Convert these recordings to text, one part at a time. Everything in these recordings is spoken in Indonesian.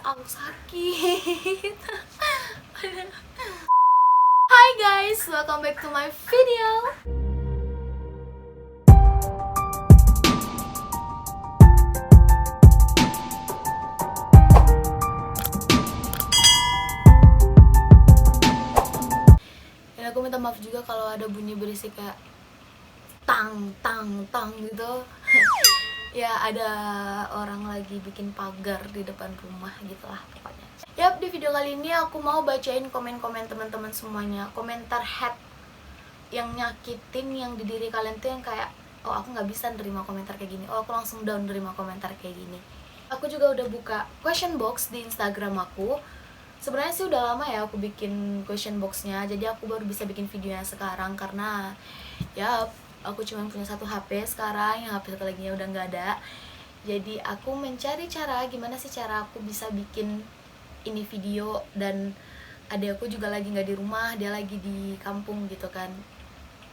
aku sakit. Hi guys, welcome back to my video. Dan aku minta maaf juga kalau ada bunyi berisik kayak tang tang tang gitu. Ya ada orang lagi bikin pagar di depan rumah gitulah pokoknya. Yap, di video kali ini aku mau bacain komen-komen teman-teman semuanya. Komentar hate yang nyakitin yang di diri kalian tuh yang kayak, oh aku nggak bisa nerima komentar kayak gini, oh aku langsung down nerima komentar kayak gini. Aku juga udah buka question box di Instagram aku. Sebenarnya sih udah lama ya aku bikin question boxnya, jadi aku baru bisa bikin videonya sekarang karena ya aku cuma punya satu HP sekarang, yang HP satu lagi udah nggak ada. Jadi aku mencari cara gimana sih cara aku bisa bikin ini video, dan adek aku juga lagi nggak di rumah, dia lagi di kampung gitu kan.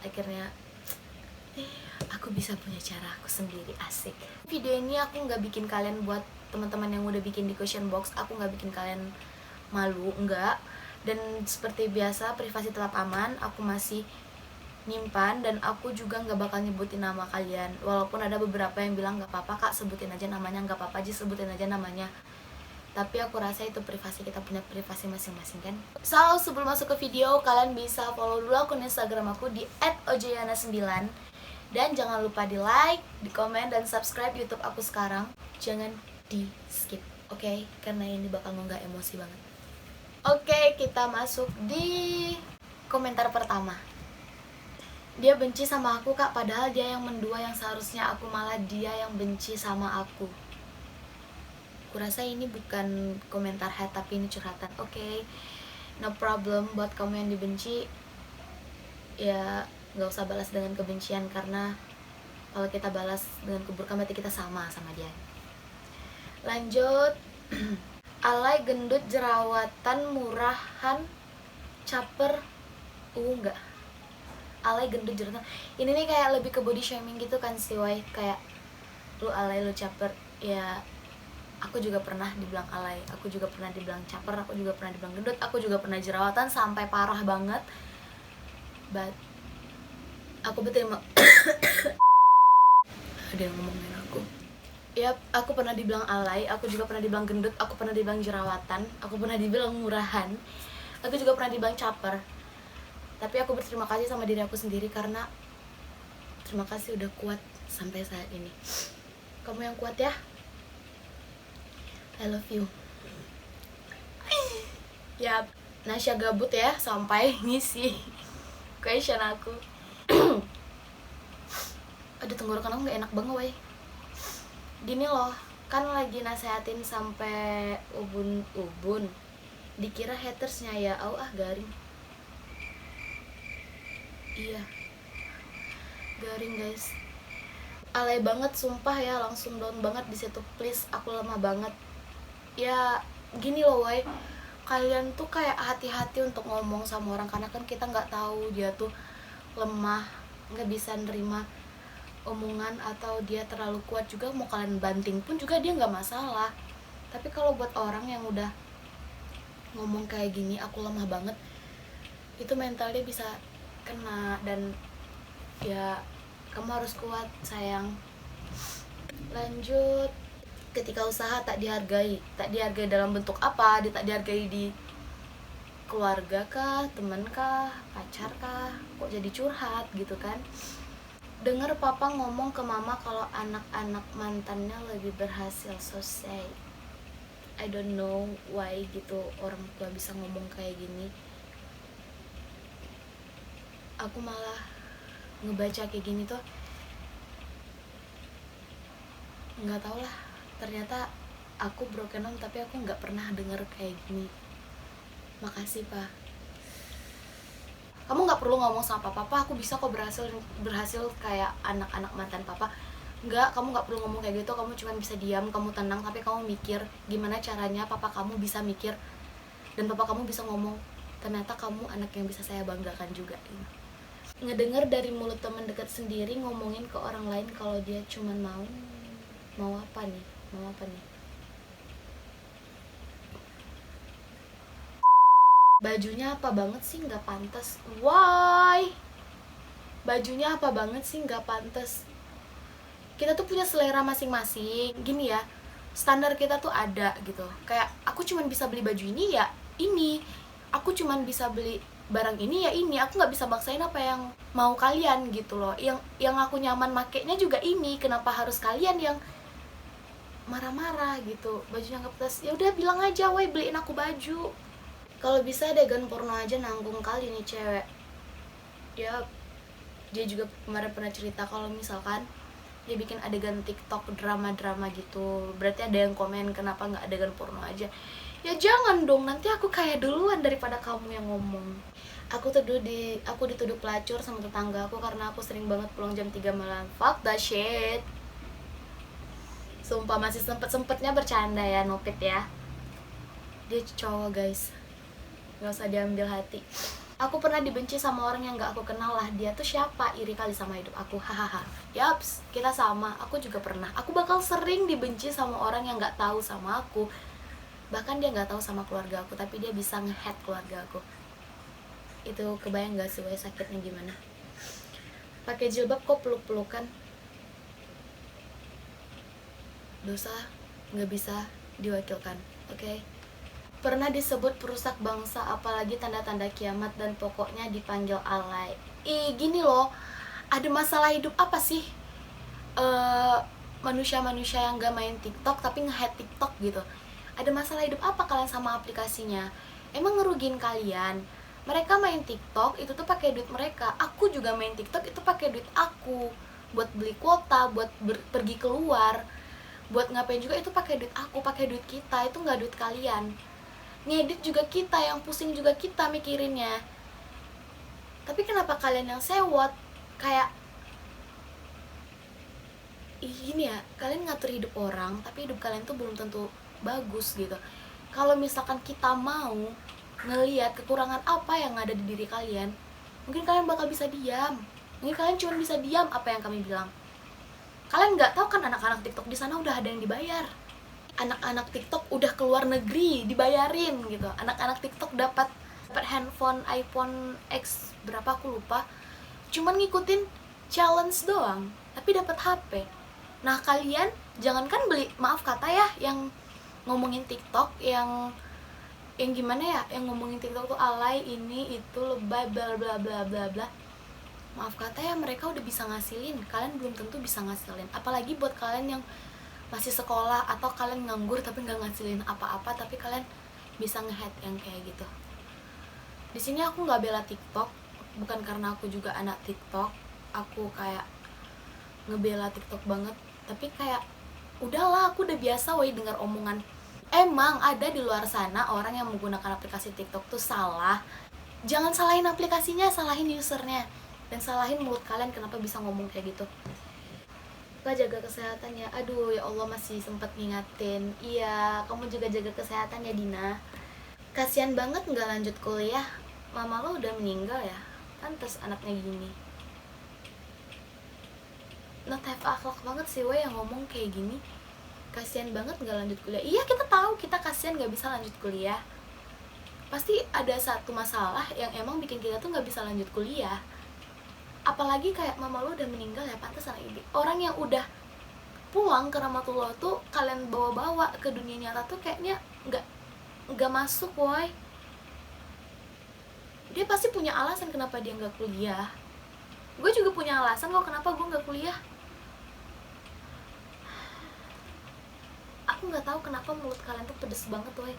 Akhirnya aku bisa punya cara aku sendiri, asik. Video ini aku nggak bikin kalian, buat teman-teman yang udah bikin di question box, aku nggak bikin kalian malu, enggak. Dan seperti biasa, privasi tetap aman, aku masih nyimpan, dan aku juga nggak bakal nyebutin nama kalian. Walaupun ada beberapa yang bilang nggak apa-apa kak, sebutin aja namanya, nggak apa-apa aja sebutin aja namanya. Tapi aku rasa itu privasi, kita punya privasi masing-masing kan. So, sebelum masuk ke video, kalian bisa follow dulu akun Instagram aku di @ojayana9. Dan jangan lupa di like, di komen, dan subscribe YouTube aku sekarang. Jangan di skip, oke? Karena ini bakal nggak emosi banget. Oke, kita masuk di komentar pertama. Dia benci sama aku kak, padahal dia yang mendua, yang seharusnya aku malah dia yang benci sama aku. Kurasa ini bukan komentar hate tapi ini curhatan. Oke, no problem buat kamu yang dibenci. Ya nggak usah balas dengan kebencian, karena kalau kita balas dengan keburukan berarti kita sama dia. Lanjut. Alay, gendut, jerawatan, murahan, caper, enggak. Alay, gendut, jerawatan. Ini nih kayak lebih ke body shaming gitu kan sih, Wai. Kayak lu alay, lu caper. Ya aku juga pernah dibilang alay, aku juga pernah dibilang caper, aku juga pernah dibilang gendut, aku juga pernah jerawatan sampai parah banget. But aku berterima ada yang ngomongin aku. Yap, aku pernah dibilang alay, aku juga pernah dibilang gendut, aku pernah dibilang jerawatan, aku pernah dibilang murahan, aku juga pernah dibilang caper. Tapi aku berterima kasih sama diri aku sendiri, karena terima kasih udah kuat sampai saat ini. Kamu yang kuat ya. I love you. Yap, Nasya gabut ya sampai ngisi question aku. Aduh, tenggorokan aku gak enak banget, woy. Gini loh, kan lagi nasehatin sampai ubun-ubun, dikira hatersnya ya, garing. Iya, garing guys. Alay banget sumpah ya, langsung down banget di situ. Please, aku lemah banget. Ya gini loh, woy, kalian tuh kayak hati-hati untuk ngomong sama orang, karena kan kita nggak tahu dia tuh lemah, nggak bisa nerima omongan, atau dia terlalu kuat juga. Mau kalian banting pun juga dia nggak masalah. Tapi kalau buat orang yang udah ngomong kayak gini, aku lemah banget, itu mentalnya bisa kena. Dan ya kamu harus kuat sayang. Lanjut. Ketika usaha tak dihargai dalam bentuk apa? Tak dihargai di keluarga kah, temen kah, pacar kah? Kok jadi curhat gitu kan? Dengar papa ngomong ke mama kalau anak-anak mantannya lebih berhasil. So sad. I don't know why gitu orang tua bisa ngomong kayak gini. Aku malah ngebaca kayak gini tuh nggak tau lah, ternyata aku broken home tapi aku nggak pernah denger kayak gini. Makasih pak, kamu nggak perlu ngomong sama papa, aku bisa kok berhasil kayak anak-anak mantan papa. Enggak, kamu nggak perlu ngomong kayak gitu, kamu cuma bisa diam, kamu tenang, tapi kamu mikir gimana caranya papa kamu bisa mikir, dan papa kamu bisa ngomong ternyata kamu anak yang bisa saya banggakan juga. Ngedengar dari mulut teman dekat sendiri ngomongin ke orang lain kalau dia cuma mau apa nih Bajunya apa banget sih, nggak pantas. Why? Bajunya apa banget sih, nggak pantas. Kita tuh punya selera masing-masing. Gini ya, standar kita tuh ada gitu. Kayak aku cuman bisa beli baju ini ya ini, aku cuman bisa beli barang ini ya ini. Aku nggak bisa maksain apa yang mau kalian gitu loh. Yang aku nyaman makainya juga ini. Kenapa harus kalian yang marah-marah gitu, bajunya nggak pantas? Ya udah bilang aja, woi beliin aku baju. Kalau bisa adegan porno aja nanggung kali nih cewek. Ya dia juga kemarin pernah cerita kalau misalkan dia bikin adegan TikTok drama-drama gitu, berarti ada yang komen kenapa nggak adegan porno aja. Ya jangan dong, nanti aku kayak duluan daripada kamu yang ngomong. Aku dituduh pelacur sama tetangga aku karena aku sering banget pulang jam 3 malam. Fuck that shit. Sumpah masih sempet-sempetnya bercanda ya, nopit ya. Dia cowok guys, nggak usah diambil hati. Aku pernah dibenci sama orang yang gak aku kenal lah. Dia tuh siapa? Iri kali sama hidup aku. Hahaha. Yaps, kita sama. Aku juga pernah. Aku bakal sering dibenci sama orang yang gak tahu sama aku. Bahkan dia gak tahu sama keluarga aku, tapi dia bisa nge-hate keluarga aku. Itu kebayang gak sih sakitnya gimana? Pakai jilbab kok peluk-pelukan? Dosa gak bisa diwakilkan. Oke? Pernah disebut perusak bangsa, apalagi tanda-tanda kiamat, dan pokoknya dipanggil alay. Gini loh, ada masalah hidup apa sih manusia-manusia yang gak main TikTok tapi nge-hate TikTok gitu? Ada masalah hidup apa kalian sama aplikasinya? Emang ngerugiin kalian? Mereka main TikTok itu tuh pakai duit mereka. Aku juga main TikTok itu pakai duit aku, buat beli kuota, buat pergi keluar, buat ngapain juga itu pakai duit aku, pakai duit kita. Itu nggak duit kalian. Ngedit juga kita, yang pusing juga kita mikirinnya. Tapi kenapa kalian yang sewot? Kayak gini ya, kalian ngatur hidup orang, tapi hidup kalian tuh belum tentu bagus gitu. Kalau misalkan kita mau ngelihat kekurangan apa yang ada di diri kalian, mungkin kalian bakal bisa diam. Mungkin kalian cuma bisa diam apa yang kami bilang. Kalian nggak tahu kan anak-anak TikTok di sana udah ada yang dibayar. Anak-anak TikTok udah keluar negeri dibayarin gitu. Anak-anak TikTok dapat handphone iPhone X berapa aku lupa, cuman ngikutin challenge doang tapi dapat HP. Nah kalian jangankan beli, maaf kata ya, yang ngomongin TikTok, yang gimana ya, yang ngomongin TikTok tuh alay, ini itu lebay bla bla bla bla bla. Maaf kata ya, mereka udah bisa ngasilin, kalian belum tentu bisa ngasilin. Apalagi buat kalian yang masih sekolah atau kalian nganggur tapi nggak ngasilin apa-apa, tapi kalian bisa nge-hate yang kayak gitu. Di sini aku nggak bela TikTok, bukan karena aku juga anak TikTok, aku kayak ngebela TikTok banget, tapi kayak udahlah, aku udah biasa woi dengar omongan. Emang ada di luar sana orang yang menggunakan aplikasi TikTok tuh salah. Jangan salahin aplikasinya, salahin usernya, dan salahin mulut kalian kenapa bisa ngomong kayak gitu. Jaga kesehatan ya. Aduh ya Allah, masih sempet ngingatin. Iya, kamu juga jaga kesehatan ya Dina. Kasian banget nggak lanjut kuliah. Mama lo udah meninggal ya, pantes anaknya gini. Not have akhlak banget sih yang ngomong kayak gini. Kasian banget nggak lanjut kuliah. Iya, kita tahu kita kasian nggak bisa lanjut kuliah. Pasti ada satu masalah yang emang bikin kita tuh nggak bisa lanjut kuliah. Apalagi kayak mama lo udah meninggal ya, pantas anak ini. Orang yang udah pulang ke rahmatullah tuh kalian bawa-bawa ke dunia nyata tuh kayaknya nggak masuk woy. Dia pasti punya alasan kenapa dia nggak kuliah. Gue juga punya alasan kok kenapa gue nggak kuliah. Aku nggak tahu kenapa mulut kalian tuh pedes banget woy.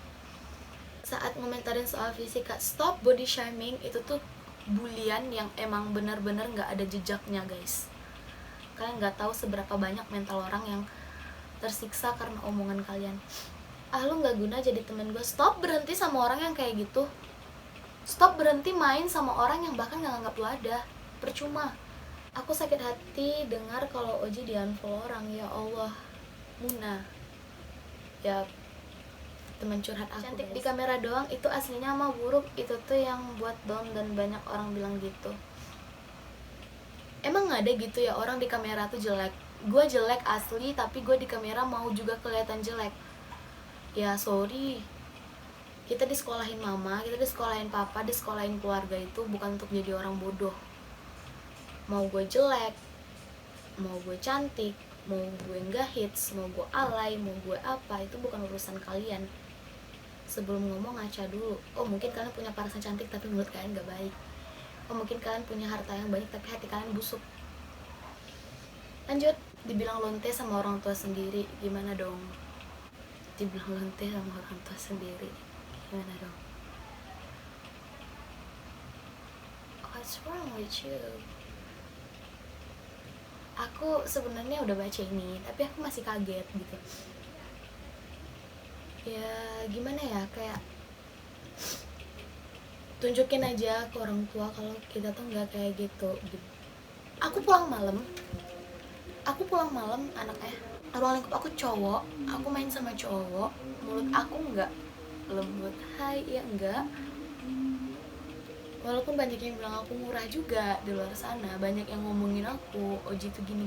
Saat ngomentarin soal fisika, stop body shaming, itu tuh bulian yang emang benar-benar nggak ada jejaknya guys. Kalian nggak tahu seberapa banyak mental orang yang tersiksa karena omongan kalian. Lu nggak guna jadi temen gue. Stop berhenti sama orang yang kayak gitu. Stop berhenti main sama orang yang bahkan nggak nganggap lu ada. Percuma. Aku sakit hati dengar kalau Oji di unfollow orang. Ya Allah, Muna ya, teman curhat aku. Cantik guys. Di kamera doang, itu aslinya mah buruk. Itu tuh yang buat down dan banyak orang bilang gitu. Emang ada gitu ya orang di kamera tuh jelek. Gue jelek asli, tapi gue di kamera mau juga kelihatan jelek. Ya sorry, Kita disekolahin mama, kita disekolahin papa, disekolahin keluarga itu bukan untuk jadi orang bodoh. Mau gue jelek, mau gue cantik, mau gue nggak hits, mau gue alay, mau gue apa, itu bukan urusan kalian. Sebelum ngomong ngaca dulu. Oh mungkin kalian punya parasan cantik tapi menurut kalian gak baik. Oh mungkin kalian punya harta yang banyak tapi hati kalian busuk. Lanjut, dibilang lonte sama orang tua sendiri, gimana dong? Dibilang lonte sama orang tua sendiri, gimana dong? What's wrong with you? Aku sebenarnya udah baca ini, tapi aku masih kaget gitu. Ya gimana ya, kayak tunjukin aja ke orang tua kalau kita tuh nggak kayak gitu. Aku pulang malam anaknya, ruang lingkup aku cowok, aku main sama cowok, mulut aku nggak lembut, hai ya enggak. Walaupun banyak yang bilang aku murah juga di luar sana, banyak yang ngomongin aku, Oji tuh gini,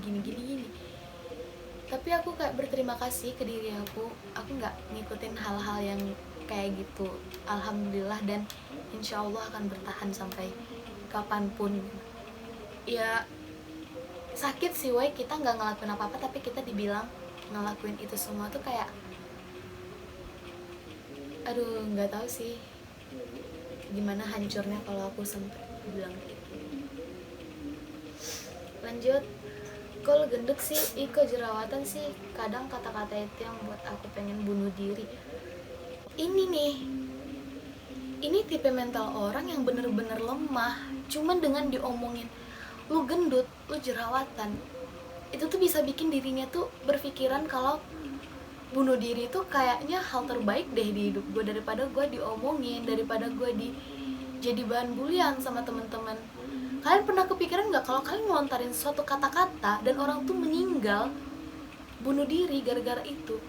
tapi aku kayak berterima kasih ke diri aku nggak ngikutin hal-hal yang kayak gitu, alhamdulillah, dan insya Allah akan bertahan sampai kapanpun. Ya sakit sih woy, kita nggak ngelakuin apa-apa tapi kita dibilang ngelakuin itu semua tuh kayak, aduh nggak tahu sih gimana hancurnya kalau aku sampai bilang gitu. Lanjut, kalau gendut sih, kok jerawatan sih, kadang kata-kata itu yang buat aku pengen bunuh diri. Ini tipe mental orang yang bener-bener lemah, cuman dengan diomongin lu gendut, lu jerawatan, itu tuh bisa bikin dirinya tuh berpikiran kalau bunuh diri itu kayaknya hal terbaik deh di hidup gue, daripada gue diomongin, daripada gue jadi bahan bulian sama teman-teman. Kalian pernah kepikiran nggak kalau kalian ngelontarin suatu kata-kata dan orang tuh meninggal, bunuh diri gara-gara itu?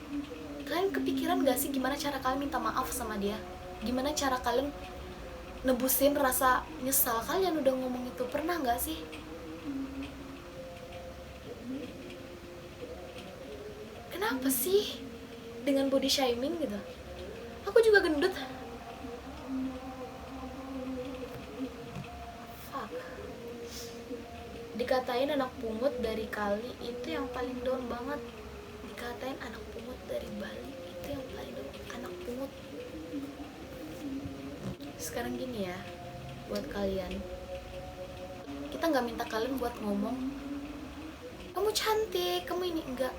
Kalian kepikiran nggak sih gimana cara kalian minta maaf sama dia? Gimana cara kalian nebusin rasa nyesal kalian udah ngomong itu? Pernah nggak sih? Kenapa sih dengan body shaming gitu? Aku juga gendut. Fuck. Dikatain anak pungut dari Kali, itu yang paling down banget. Dikatain anak pungut dari Bali, itu yang paling down. Anak pungut. Sekarang gini ya, buat kalian, kita nggak minta kalian buat ngomong kamu cantik, kamu ini, enggak.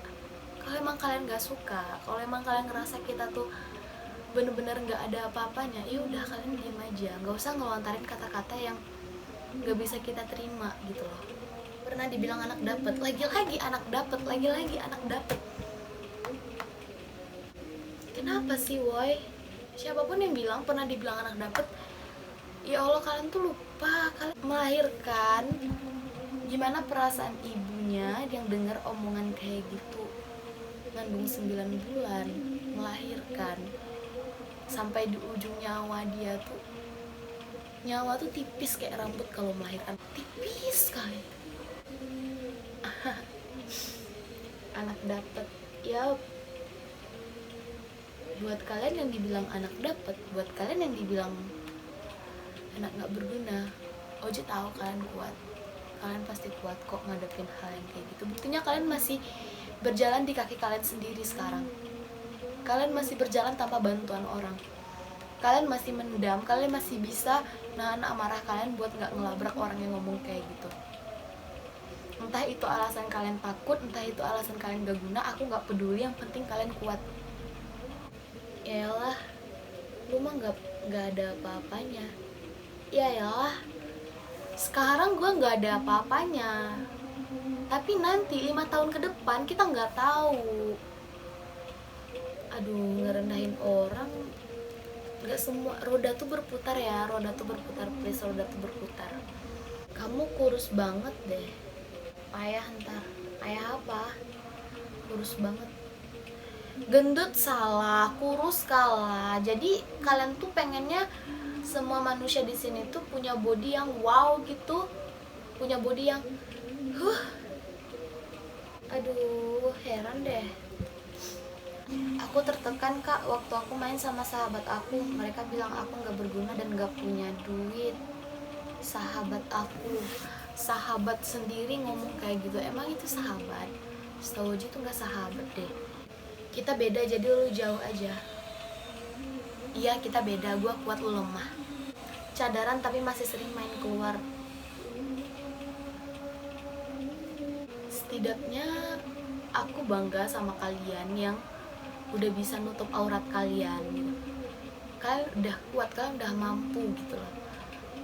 Kalau emang kalian nggak suka, kalau emang kalian ngerasa kita tuh bener-bener nggak ada apa-apanya, ya udah kalian diam aja, nggak usah ngelontarin kata-kata yang nggak bisa kita terima gitu loh. Pernah dibilang anak dapet, lagi-lagi anak dapet, lagi-lagi anak dapet. Kenapa sih woy? Siapapun yang bilang pernah dibilang anak dapet, ya Allah, kalian tuh lupa kalian melahirkan. Gimana perasaan ibunya yang denger omongan kayak gitu? Ngandung 9 bulan, melahirkan, sampai di ujung nyawa dia tuh, nyawa tuh tipis kayak rambut kalau melahirkan, tipis sekali. Anak dapet, ya buat kalian yang dibilang anak dapet, buat kalian yang dibilang anak gak berguna, Oji tahu kalian kuat, kalian pasti kuat kok ngadepin hal yang kayak gitu. Buktinya kalian masih berjalan di kaki kalian sendiri sekarang. Kalian masih berjalan tanpa bantuan orang. Kalian masih mendam, kalian masih bisa nahan amarah kalian buat gak ngelabrak orang yang ngomong kayak gitu. Entah itu alasan kalian takut, entah itu alasan kalian gak guna, aku gak peduli, yang penting kalian kuat. Yaelah, lu mah gak ada apa-apanya. Yaelah, sekarang gue gak ada apa-apanya, tapi nanti 5 tahun ke depan kita nggak tahu. Aduh, ngerendahin orang. Nggak semua roda tuh berputar ya, roda tuh berputar, please, roda tuh berputar. Kamu kurus banget deh, payah ntar. Payah apa? Kurus banget. Gendut salah, kurus kalah. Jadi kalian tuh pengennya semua manusia di sini tuh punya body yang wow gitu, punya body yang aduh, heran deh. Aku tertekan kak waktu aku main sama sahabat aku. Mereka bilang aku gak berguna dan gak punya duit. Sahabat aku, sahabat sendiri ngomong kayak gitu, emang itu sahabat? Setahu Oji tuh gak sahabat deh. Kita beda, jadi lu jauh aja. Iya kita beda, gue kuat lu lemah. Cadaran tapi masih sering main keluar. Setidaknya aku bangga sama kalian yang udah bisa nutup aurat kalian gitu. Kalian udah kuat, kalian udah mampu gitu loh.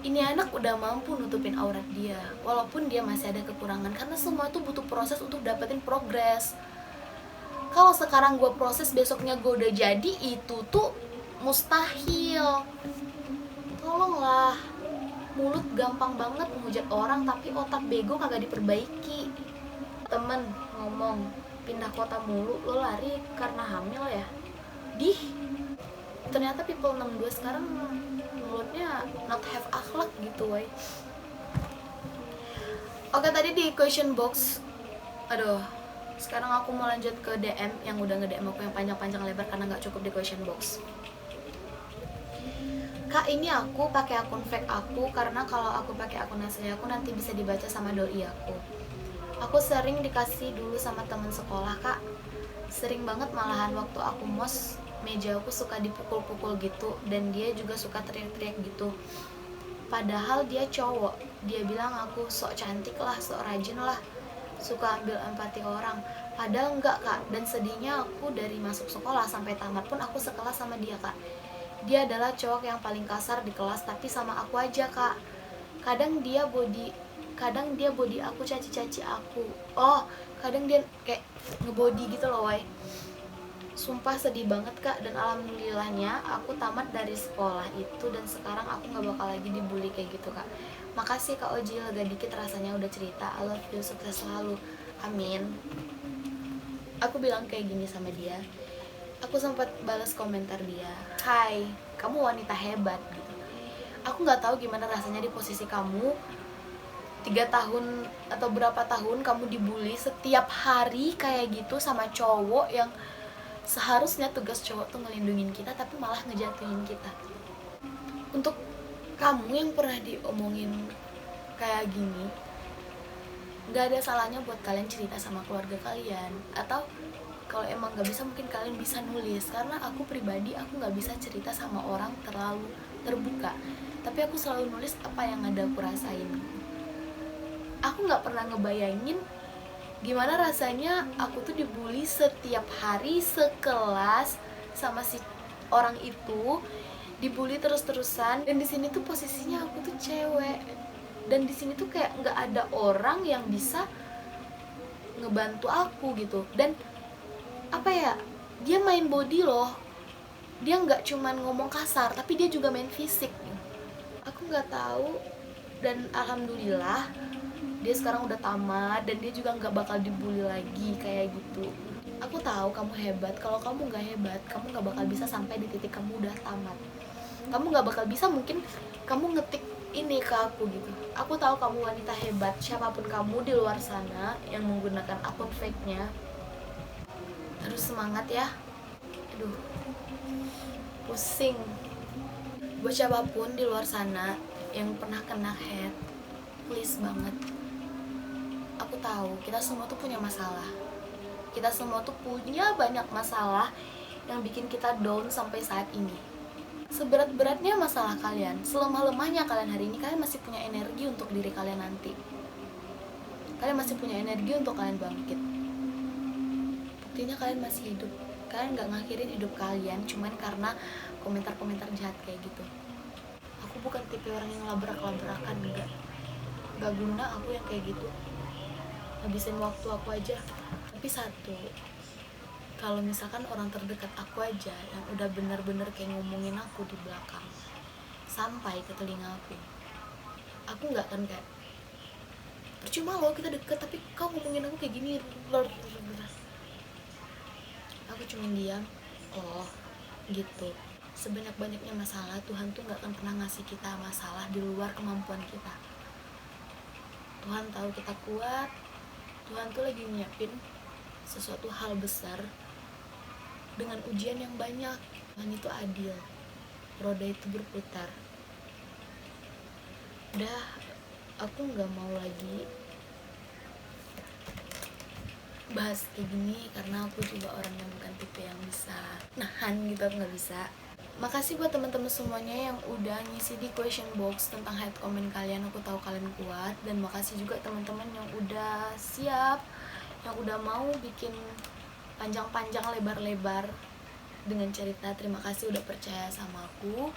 Ini anak udah mampu nutupin aurat dia, walaupun dia masih ada kekurangan, karena semua itu butuh proses untuk dapetin progres. Kalau sekarang gue proses, besoknya gue udah jadi, itu tuh mustahil. Tolonglah, mulut gampang banget menghujat orang, tapi otak bego kagak diperbaiki. Temen ngomong, pindah kota mulu, lo lari karena hamil ya? Ternyata people 62 sekarang mulutnya not have akhlak gitu woy. Oke, tadi di question box, aduh, sekarang aku mau lanjut ke DM yang udah nge-DM aku yang panjang-panjang lebar karena nggak cukup di question box. Kak, ini aku pakai akun fake aku karena kalau aku pakai akun asli aku nanti bisa dibaca sama doi aku. Aku sering dikasih dulu sama temen sekolah kak, sering banget malahan waktu aku mos, meja aku suka dipukul-pukul gitu, dan dia juga suka teriak-teriak gitu. Padahal dia cowok, dia bilang aku sok cantik lah, sok rajin lah, suka ambil empati orang. Padahal enggak kak, dan sedihnya aku dari masuk sekolah sampai tamat pun aku sekelas sama dia kak. Dia adalah cowok yang paling kasar di kelas, tapi sama aku aja kak. Kadang dia body aku, caci-caci aku. Oh, kadang dia kayak ngebody gitu loh woy. Sumpah sedih banget kak, dan alhamdulillahnya aku tamat dari sekolah itu dan sekarang aku gak bakal lagi dibully kayak gitu kak. Makasih kak Oji, lega dikit rasanya udah cerita. I love you, sukses selalu, amin. Aku bilang kayak gini sama dia. Aku sempat balas komentar dia, hai, kamu wanita hebat gitu. Aku gak tahu gimana rasanya di posisi kamu, 3 tahun atau berapa tahun kamu dibully setiap hari kayak gitu sama cowok yang seharusnya tugas cowok tuh ngelindungin kita tapi malah ngejatuhin kita. Untuk kamu yang pernah diomongin kayak gini, gak ada salahnya buat kalian cerita sama keluarga kalian, atau kalau emang gak bisa mungkin kalian bisa nulis. Karena aku pribadi, aku gak bisa cerita sama orang terlalu terbuka, tapi aku selalu nulis apa yang ada aku rasain. Aku gak pernah ngebayangin gimana rasanya aku tuh dibully setiap hari sekelas sama si orang itu, dibully terus-terusan. Dan di sini tuh posisinya aku tuh cewek, dan di sini tuh kayak nggak ada orang yang bisa ngebantu aku gitu. Dan apa ya, dia main body loh, dia nggak cuman ngomong kasar tapi dia juga main fisik. Aku nggak tahu, dan alhamdulillah dia sekarang udah tamat dan dia juga nggak bakal dibully lagi kayak gitu. Aku tahu kamu hebat. Kalau kamu nggak hebat, kamu nggak bakal bisa sampai di titik kamu udah tamat. Kamu nggak bakal bisa mungkin kamu ngetik ini ke aku gitu. Aku tahu kamu wanita hebat. Siapapun kamu di luar sana yang menggunakan akun fake-nya, terus semangat ya. Aduh, pusing. Buat siapapun di luar sana yang pernah kena hate, please banget, aku tahu kita semua tuh punya masalah. Kita semua tuh punya banyak masalah yang bikin kita down sampai saat ini. Seberat-beratnya masalah kalian, selemah-lemahnya kalian hari ini, kalian masih punya energi untuk diri kalian nanti. Kalian masih punya energi untuk kalian bangkit. Buktinya kalian masih hidup. Kalian gak ngakhirin hidup kalian cuman karena komentar-komentar jahat kayak gitu. Aku bukan tipe orang yang labrak-labrakan, enggak. Gak guna aku yang kayak gitu, ngabisin waktu aku aja. Tapi satu, kalau misalkan orang terdekat aku aja yang udah bener-bener kayak ngomongin aku di belakang sampai ke telinga aku nggak akan kayak, percuma loh kita deket tapi kau ngomongin aku kayak gini. Aku cuma diam. Oh gitu. Sebanyak-banyaknya masalah, Tuhan tuh nggak akan pernah ngasih kita masalah di luar kemampuan kita. Tuhan tahu kita kuat. Tuhan tuh lagi nyiapin sesuatu hal besar dengan ujian yang banyak. Tuhan itu adil, roda itu berputar. Udah, aku nggak mau lagi bahas kayak gini karena aku juga orang yang bukan tipe yang bisa nahan gitu, aku nggak bisa. Makasih buat teman-teman semuanya yang udah ngisi di question box tentang hate comment kalian. Aku tahu kalian kuat, dan makasih juga teman-teman yang udah siap, yang udah mau bikin panjang-panjang lebar-lebar dengan cerita. Terima kasih udah percaya sama aku.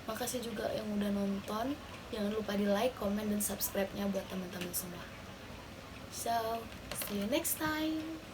Makasih juga yang udah nonton. Jangan lupa di like, comment, dan subscribe-nya buat teman-teman semua. So, see you next time.